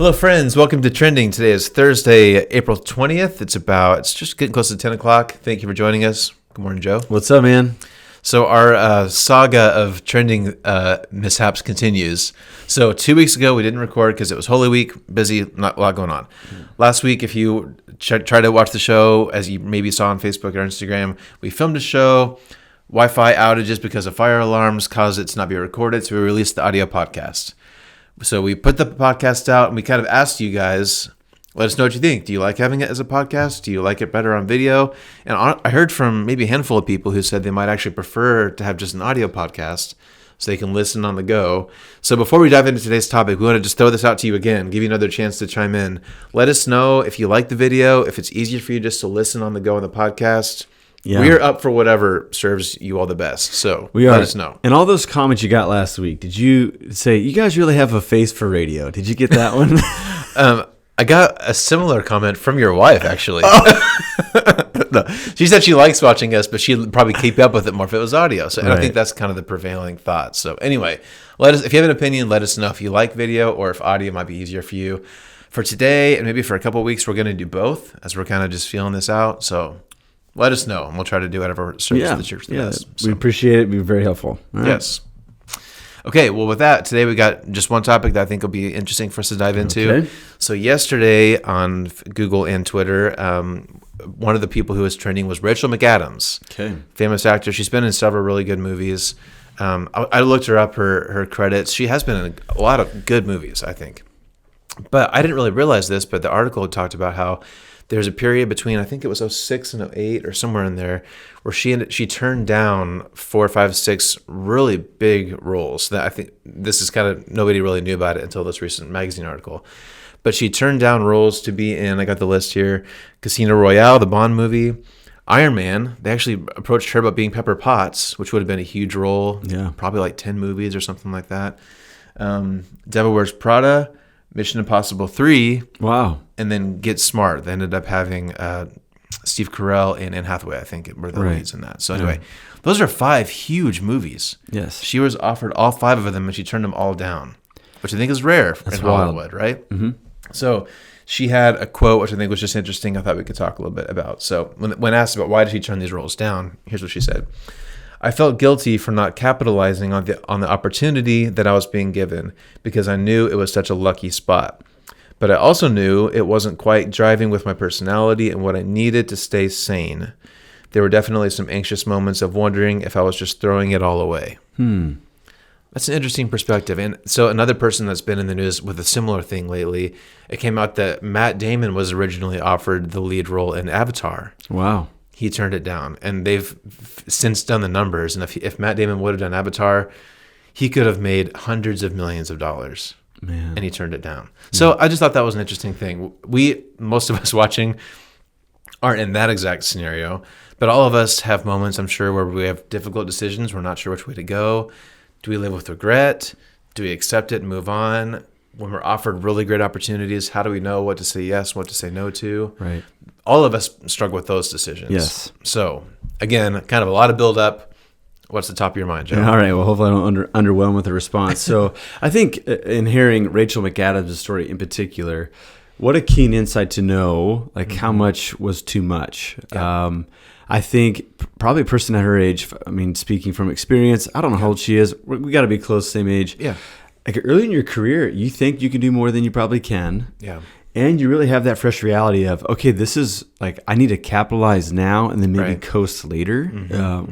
Hello, friends. Welcome to Trending. Today is Thursday, April 20th. It's just getting close to 10 o'clock. Thank you for joining us. Good morning, Joe. What's up, man? So our saga of trending mishaps continues. So 2 weeks ago, we didn't record because it was Holy Week, busy, not a lot going on. Last week, if you try to watch the show, as you maybe saw on Facebook or Instagram, we filmed a show. Wi-Fi outages because of fire alarms caused it to not be recorded, so we released the audio podcast. So we put the podcast out, and we kind of asked you guys, let us know what you think. Do you like having it as a podcast? Do you like it better on video? And I heard from maybe a handful of people who said they might actually prefer to have just an audio podcast so they can listen on the go. So before we dive into today's topic, we want to just throw this out to you again, give you another chance to chime in. Let us know if you like the video, if it's easier for you just to listen on the go on the podcast. Yeah. We're up for whatever serves you all the best. So let us know. And all those comments you got last week, did you say, you guys really have a face for radio? Did you get that one? I got a similar comment from your wife, actually. No, she said she likes watching us, but she'd probably keep up with it more if it was audio. So I think that's kind of the prevailing thought. So anyway, if you have an opinion, let us know if you like video or if audio might be easier for you. For today and maybe for a couple of weeks, we're going to do both as we're kind of just feeling this out. So let us know, and we'll try to do whatever serves the church the best. So. We appreciate it. It'd be very helpful. All yes. Right. Okay, well, with that, today we got just one topic that I think will be interesting for us to dive into. Okay. So yesterday on Google and Twitter, one of the people who was trending was Rachel McAdams, famous actor. She's been in several really good movies. I looked her up, her credits. She has been in a lot of good movies, I think. But I didn't really realize this, but the article talked about how there's a period between, I think it was 2006 and 2008 or somewhere in there, where she turned down 4, 5, 6 really big roles. That I think this is kind of, nobody really knew about it until this recent magazine article. But she turned down roles to be in, I got the list here, Casino Royale, the Bond movie, Iron Man. They actually approached her about being Pepper Potts, which would have been a huge role. Yeah. Probably like 10 movies or something like that. Devil Wears Prada, Mission Impossible 3. Wow. And then Get Smart. They ended up having Steve Carell and Anne Hathaway, I think, were the leads in that. So anyway, those are 5 huge movies. Yes. She was offered all 5 of them, and she turned them all down, which I think is rare in Hollywood, right? Mm-hmm. So she had a quote, which I think was just interesting. I thought we could talk a little bit about. So when asked about why did she turn these roles down, here's what she said. I felt guilty for not capitalizing on the opportunity that I was being given because I knew it was such a lucky spot. But I also knew it wasn't quite driving with my personality and what I needed to stay sane. There were definitely some anxious moments of wondering if I was just throwing it all away. That's an interesting perspective. And so another person that's been in the news with a similar thing lately, it came out that Matt Damon was originally offered the lead role in Avatar. Wow. He turned it down, and they've since done the numbers. And if Matt Damon would have done Avatar, he could have made hundreds of millions of dollars. Man. And he turned it down. So I just thought that was an interesting thing. Most of us watching aren't in that exact scenario, but all of us have moments, I'm sure, where we have difficult decisions. We're not sure which way to go. Do we live with regret? Do we accept it and move on? When we're offered really great opportunities, how do we know what to say yes, what to say no to? Right. All of us struggle with those decisions. Yes. So, again, kind of a lot of build up. What's the top of your mind, Joe? All right. Well, hopefully I don't underwhelm with the response. So I think in hearing Rachel McAdams' story in particular, what a keen insight to know, how much was too much. Yeah. I think probably a person at her age, I mean, speaking from experience, I don't know how old she is. We got to be close, same age. Yeah. Like early in your career, you think you can do more than you probably can. Yeah. And you really have that fresh reality of, okay, this is I need to capitalize now and then maybe coast later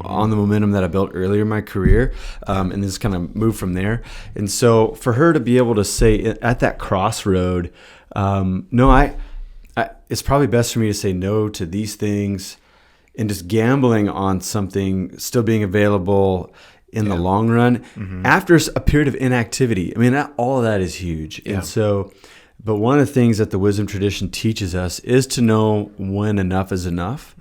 on the momentum that I built earlier in my career and just kind of move from there. And so for her to be able to say at that crossroad, no, it's probably best for me to say no to these things and just gambling on something still being available in the long run after a period of inactivity. I mean, all of that is huge. Yeah. And so... But one of the things that the wisdom tradition teaches us is to know when enough is enough.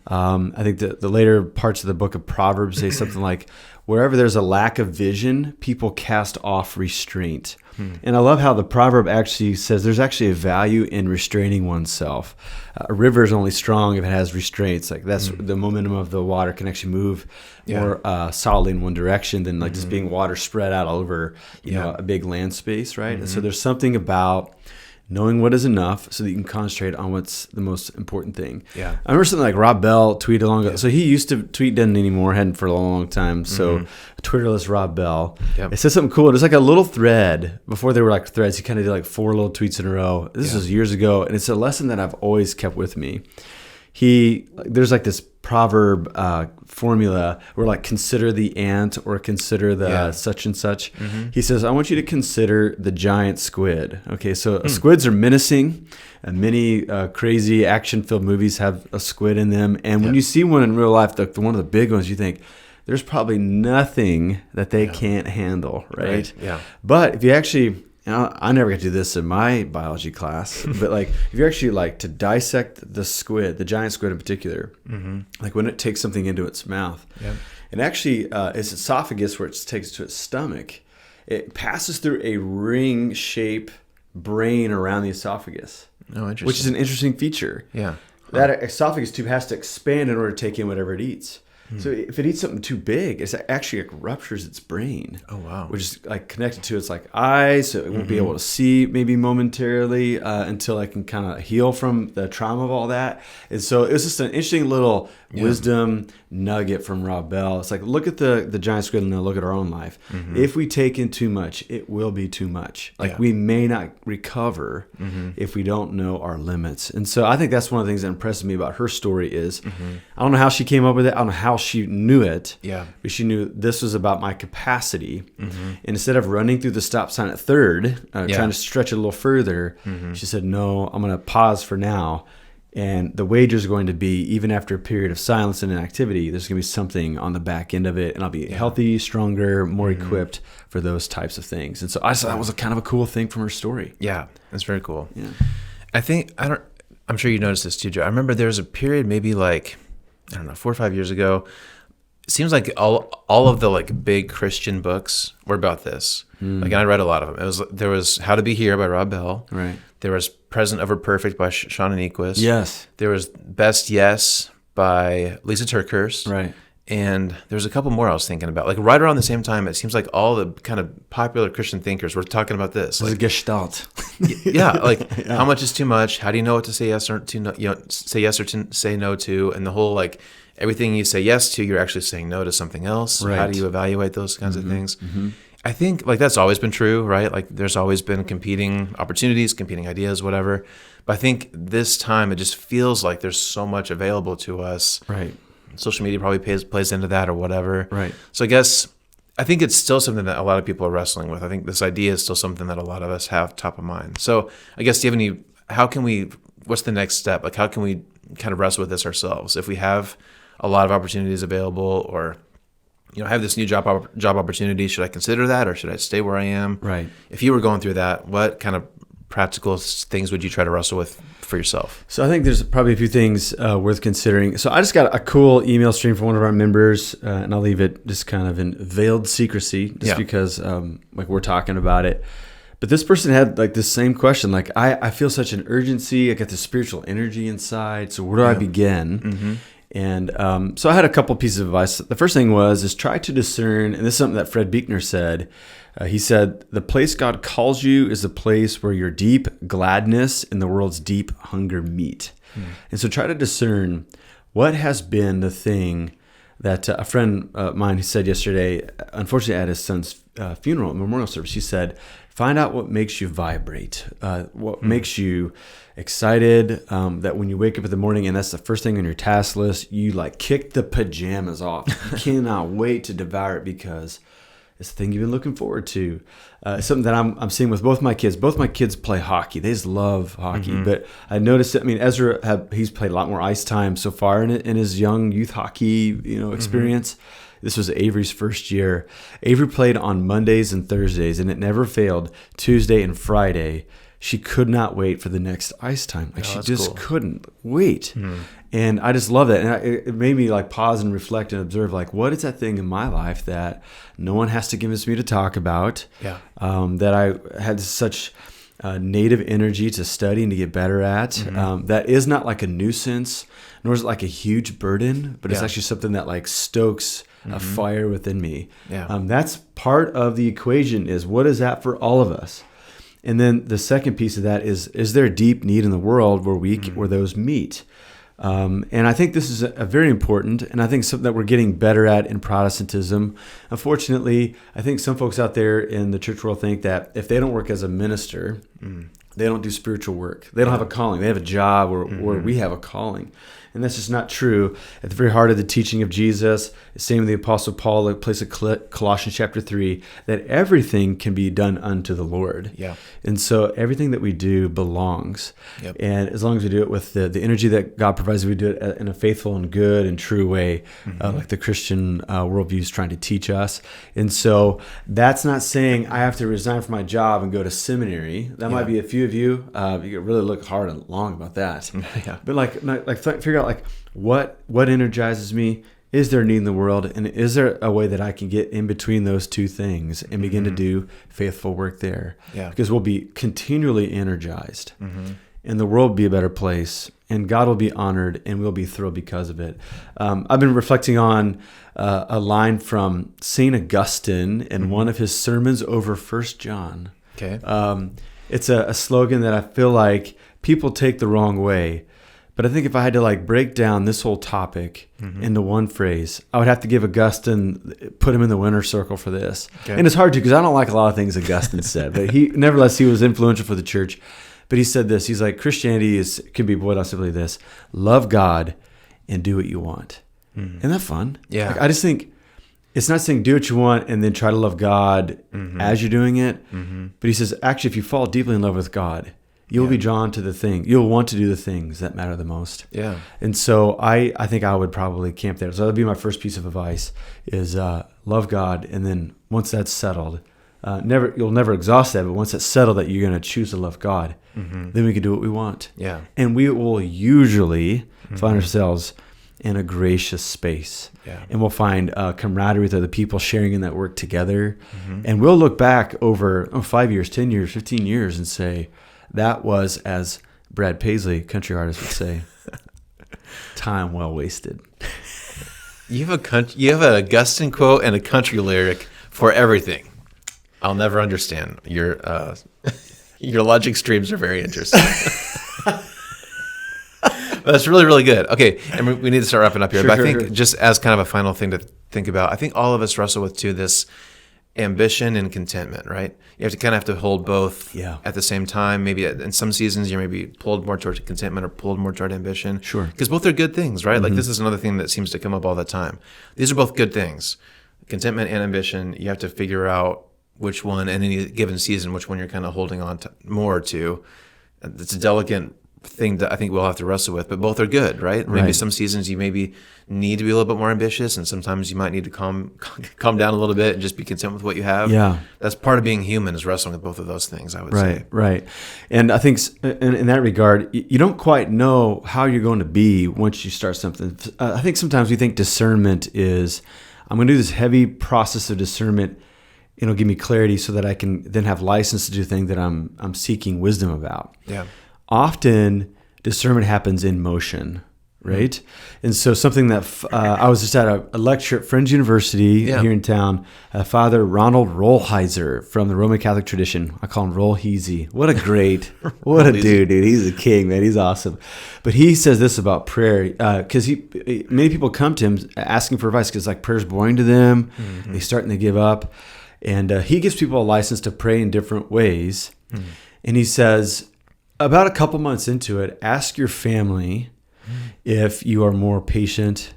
I think the later parts of the book of Proverbs say something like, wherever there's a lack of vision, people cast off restraint. And I love how the proverb actually says there's actually a value in restraining oneself. A river is only strong if it has restraints. Like that's the momentum of the water can actually move more solidly in one direction than like just being water spread out all over you know a big land space, right? And so there's something about knowing what is enough so that you can concentrate on what's the most important thing. Yeah. I remember something like Rob Bell tweeted long ago. So he used to tweet, doesn't anymore, hadn't for a long, long time. So Twitterless Rob Bell. It said something cool. It was like a little thread. Before they were like threads, he kind of did like 4 little tweets in a row. This was years ago. And it's a lesson that I've always kept with me. There's like this proverb formula where like consider the ant or consider the such and such. He says, I want you to consider the giant squid. Okay, so squids are menacing, and many crazy action-filled movies have a squid in them. And when you see one in real life, one of the big ones, you think, there's probably nothing that they can't handle, right? Yeah. But if you actually... I never got to do this in my biology class, but like if you're actually like to dissect the squid, the giant squid in particular, like when it takes something into its mouth, and actually its esophagus where it takes it to its stomach, it passes through a ring-shaped brain around the esophagus, which is an interesting feature. Yeah. That esophagus tube has to expand in order to take in whatever it eats. So if it eats something too big, it actually like ruptures its brain. Oh, wow. Which is like connected to its like eyes, so it won't be able to see maybe momentarily until it can kind of heal from the trauma of all that. And so it was just an interesting little wisdom nugget from Rob Bell. It's like, look at the giant squid and then look at our own life. If we take in too much, it will be too much. Like we may not recover if we don't know our limits. And so I think that's one of the things that impresses me about her story is I don't know how she came up with it. I don't know how she knew it. Yeah. But she knew this was about my capacity. And instead of running through the stop sign at third, trying to stretch it a little further, she said, no, I'm going to pause for now. And the wager is going to be, even after a period of silence and inactivity, there's going to be something on the back end of it. And I'll be healthy, stronger, more equipped for those types of things. And so I thought that was a kind of a cool thing from her story. Yeah, that's very cool. Yeah. I'm sure you noticed this too, Joe. I remember there was a period maybe like, 4 or 5 years ago. It seems like all of the like big Christian books were about this. Like, and I read a lot of them. There was How to Be Here by Rob Bell. Right. There was Present Over Perfect by Sean Aniquist. Yes. There was Best Yes by Lisa TerKeurst. Right. And there's a couple more I was thinking about. Like right around the same time, it seems like all the kind of popular Christian thinkers were talking about this. It was a gestalt. How much is too much? How do you know what to say yes or to no, say yes or to say no to? And the whole like everything you say yes to, you're actually saying no to something else. Right. How do you evaluate those kinds of things? I think like that's always been true, right? Like there's always been competing opportunities, competing ideas, whatever. But I think this time it just feels like there's so much available to us. Right. Social media probably plays into that or whatever. Right. So I think it's still something that a lot of people are wrestling with. I think this idea is still something that a lot of us have top of mind. So I guess, what's the next step? Like how can we kind of wrestle with this ourselves? If we have a lot of opportunities available or, have this new job opportunity, should I consider that or should I stay where I am? Right. If you were going through that, what kind of practical things would you try to wrestle with for yourself? So I think there's probably a few things worth considering. So I just got a cool email stream from one of our members, and I'll leave it just kind of in veiled secrecy, because like we're talking about it. But this person had like this same question, like I feel such an urgency. I got this spiritual energy inside. So where do I begin? And so I had a couple pieces of advice. The first thing is try to discern, and this is something that Fred Buechner said. He said, the place God calls you is the place where your deep gladness and the world's deep hunger meet. And so try to discern what has been the thing that a friend of mine who said yesterday, unfortunately at his son's funeral, memorial service, he said, find out what makes you vibrate, what makes you excited, that when you wake up in the morning and that's the first thing on your task list, you like kick the pajamas off. You cannot wait to devour it because it's the thing you've been looking forward to. Something that I'm seeing with both my kids. Both my kids play hockey. They just love hockey. But I noticed that, Ezra, he's played a lot more ice time so far in his young youth hockey experience. This was Avery's first year. Avery played on Mondays and Thursdays, and it never failed. Tuesday and Friday, she could not wait for the next ice time. Like she just couldn't wait. And I just love that. And it made me like pause and reflect and observe, like, what is that thing in my life that no one has to convince me to talk about? Yeah. That I had such native energy to study and to get better at. That is not like a nuisance, nor is it like a huge burden, but it's actually something that like stokes a fire within me. Yeah. That's part of the equation is what is that for all of us? And then the second piece of that is there a deep need in the world where those meet? And I think this is a very important, and I think something that we're getting better at in Protestantism. Unfortunately, I think some folks out there in the church world think that if they don't work as a minister, they don't do spiritual work. They don't have a calling. They have a job where we have a calling. And that's just not true. At the very heart of the teaching of Jesus, same with the Apostle Paul, the place of Colossians chapter 3, that everything can be done unto the Lord. Yeah. And so everything that we do belongs. Yep. And as long as we do it with the energy that God provides, we do it in a faithful and good and true way, like the Christian worldview is trying to teach us. And so that's not saying I have to resign from my job and go to seminary. That might be a few of you. You could really look hard and long about that. Yeah. But figure out what energizes me. Is there a need in the world, and is there a way that I can get in between those two things and begin to do faithful work there? Yeah. Because we'll be continually energized, and the world will be a better place, and God will be honored, and we'll be thrilled because of it. I've been reflecting on a line from St. Augustine in one of his sermons over 1 John. Okay. It's a slogan that I feel like people take the wrong way. But I think if I had to break down this whole topic into one phrase, I would have to give Augustine, put him in the winner's circle for this. Okay. And it's hard to, because I don't like a lot of things Augustine said, but nevertheless, he was influential for the church. But he said this, he's like, Christianity can be boiled down simply this: love God and do what you want. Isn't that fun? Yeah. I just think it's not saying do what you want and then try to love God as you're doing it. But he says, actually, if you fall deeply in love with God, you'll be drawn to the thing. You'll want to do the things that matter the most. Yeah. And so I think I would probably camp there. So that would be my first piece of advice is love God. And then once that's settled, you'll never exhaust that, but once it's settled that you're going to choose to love God, then we can do what we want. Yeah. And we will usually find ourselves in a gracious space. Yeah. And we'll find camaraderie with other people sharing in that work together. And we'll look back over 5 years, 10 years, 15 years and say, that was, as Brad Paisley, country artist, would say, time well wasted. You have an Augustine quote and a country lyric for everything. I'll never understand. Your logic streams are very interesting. That's really, really good. Okay, and we need to start wrapping up here. But I think just as kind of a final thing to think about, I think all of us wrestle with, too, this ambition and contentment, right? You have to kind of hold both at the same time. Maybe in some seasons you're maybe pulled more toward contentment or pulled more toward ambition. Sure. Because both are good things, right? Like this is another thing that seems to come up all the time. These are both good things. Contentment and ambition, you have to figure out which one in any given season, which one you're kind of holding on to more to. It's a delicate thing that I think we'll have to wrestle with, but both are good, right? Maybe some seasons you maybe need to be a little bit more ambitious, and sometimes you might need to calm down a little bit and just be content with what you have. Yeah, that's part of being human, is wrestling with both of those things, I would say. Right. And I think in that regard, you don't quite know how you're going to be once you start something. I think sometimes we think discernment is, I'm going to do this heavy process of discernment. It'll give me clarity so that I can then have license to do things that I'm seeking wisdom about. Yeah. Often discernment happens in motion, right? And so something that I was just at a lecture at Friends University here in town. Father Ronald Rollheiser from the Roman Catholic tradition. I call him Rollheezy. What a dude. He's a king, man. He's awesome. But he says this about prayer, because many people come to him asking for advice because prayer's boring to them. They start and they give up. And he gives people a license to pray in different ways. And he says, about a couple months into it, ask your family if you are more patient,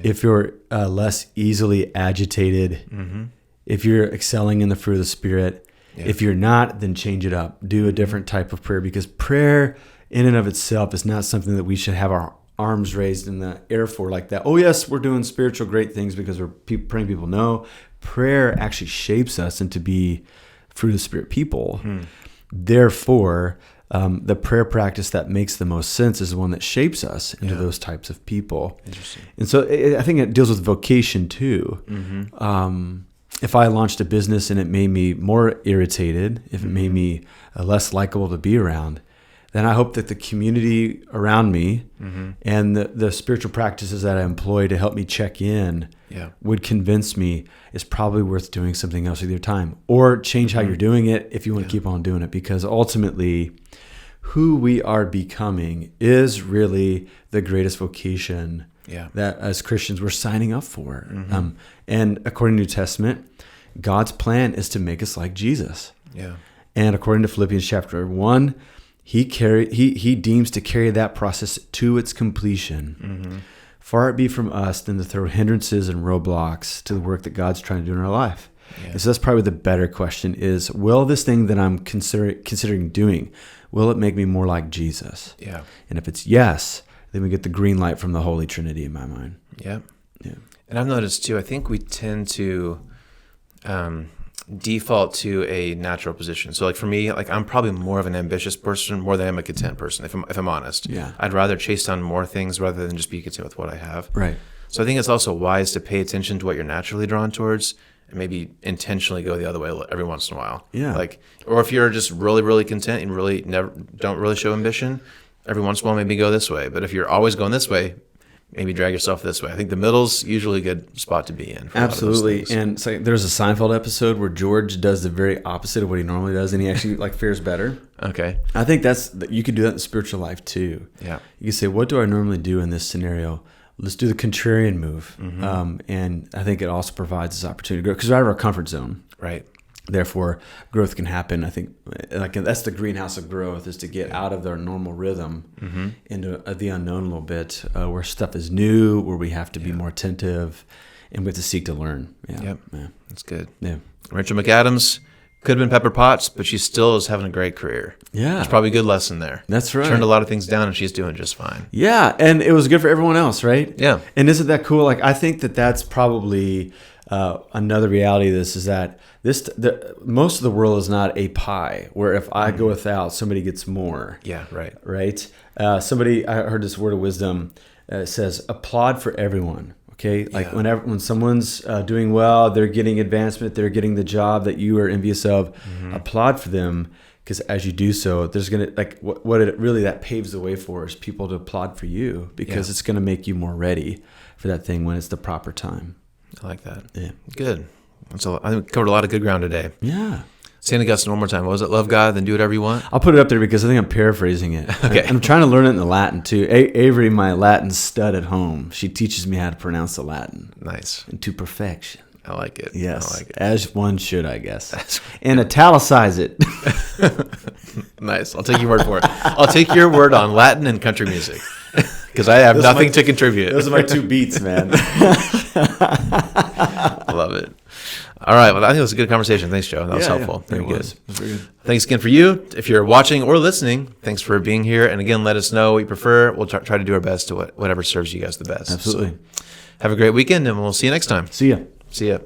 if you're less easily agitated, if you're excelling in the fruit of the Spirit. If you're not, then change it up. Do a different type of prayer, because prayer in and of itself is not something that we should have our arms raised in the air for like that. Oh, yes, we're doing spiritual great things because we're praying people. No, prayer actually shapes us into be fruit of the Spirit people. Therefore, the prayer practice that makes the most sense is the one that shapes us into those types of people. Interesting. And so I think it deals with vocation too. If I launched a business and it made me more irritated, if it made me less likable to be around, then I hope that the community around me and the spiritual practices that I employ to help me check in would convince me it's probably worth doing something else with your time, or change how you're doing it if you want to keep on doing it. Because ultimately, who we are becoming is really the greatest vocation that as Christians we're signing up for. And according to the New Testament, God's plan is to make us like Jesus. And according to Philippians chapter 1, he deems to carry that process to its completion. Far it be from us than to throw hindrances and roadblocks to the work that God's trying to do in our life. And so that's probably the better question is, will this thing that I'm considering doing, will it make me more like Jesus? And if it's yes, then we get the green light from the Holy Trinity in my mind. And I've noticed too, I think we tend to default to a natural position. So like for me, like I'm probably more of an ambitious person more than I'm a content person, if I'm honest. I'd rather chase down more things rather than just be content with what I have. So I think it's also wise to pay attention to what you're naturally drawn towards and maybe intentionally go the other way every once in a while. Like, or if you're just really, really content and really don't really show ambition, every once in a while maybe go this way. But if you're always going this way, maybe drag yourself this way. I think the middle's usually a good spot to be in. Absolutely. And so there's a Seinfeld episode where George does the very opposite of what he normally does, and he actually like fares better. I think you could do that in spiritual life too. You can say, what do I normally do in this scenario? Let's do the contrarian move. And I think it also provides this opportunity to grow because we're out of our comfort zone. Therefore, growth can happen. I think like that's the greenhouse of growth, is to get out of their normal rhythm into the unknown a little bit, where stuff is new, where we have to be more attentive, and we have to seek to learn. That's good. Rachel McAdams could have been Pepper Potts, but she still is having a great career. There's probably a good lesson there. That's right. Turned a lot of things down, and she's doing just fine. And it was good for everyone else, right? And isn't that cool? Like I think that's probably another reality of this is that most of the world is not a pie where if I go without, somebody gets more. Right. I heard this word of wisdom says applaud for everyone. Like when someone's doing well, they're getting advancement, they're getting the job that you are envious of, applaud for them. Because as you do so, there's going to, like, what it really that paves the way for is people to applaud for you, because it's going to make you more ready for that thing when it's the proper time. I like that. Good. So I think we covered a lot of good ground today. St. Augustine, one more time. What was it? Love God, then do whatever you want? I'll put it up there because I think I'm paraphrasing it. I'm trying to learn it in the Latin, too. Avery, my Latin stud at home, she teaches me how to pronounce the Latin. Nice. And to perfection. I like it. Yes, I like it. As one should, I guess. And italicize it. Nice. I'll take your word for it. I'll take your word on Latin and country music because I have nothing to contribute. Those are my two beats, man. I love it. All right. Well, I think it was a good conversation. Thanks, Joe. That was helpful. Very good. Very good. Thanks again for you. If you're watching or listening, thanks for being here. And again, let us know what you prefer. We'll try to do our best to whatever serves you guys the best. Absolutely. So, have a great weekend, and we'll see you next time. See ya. See ya.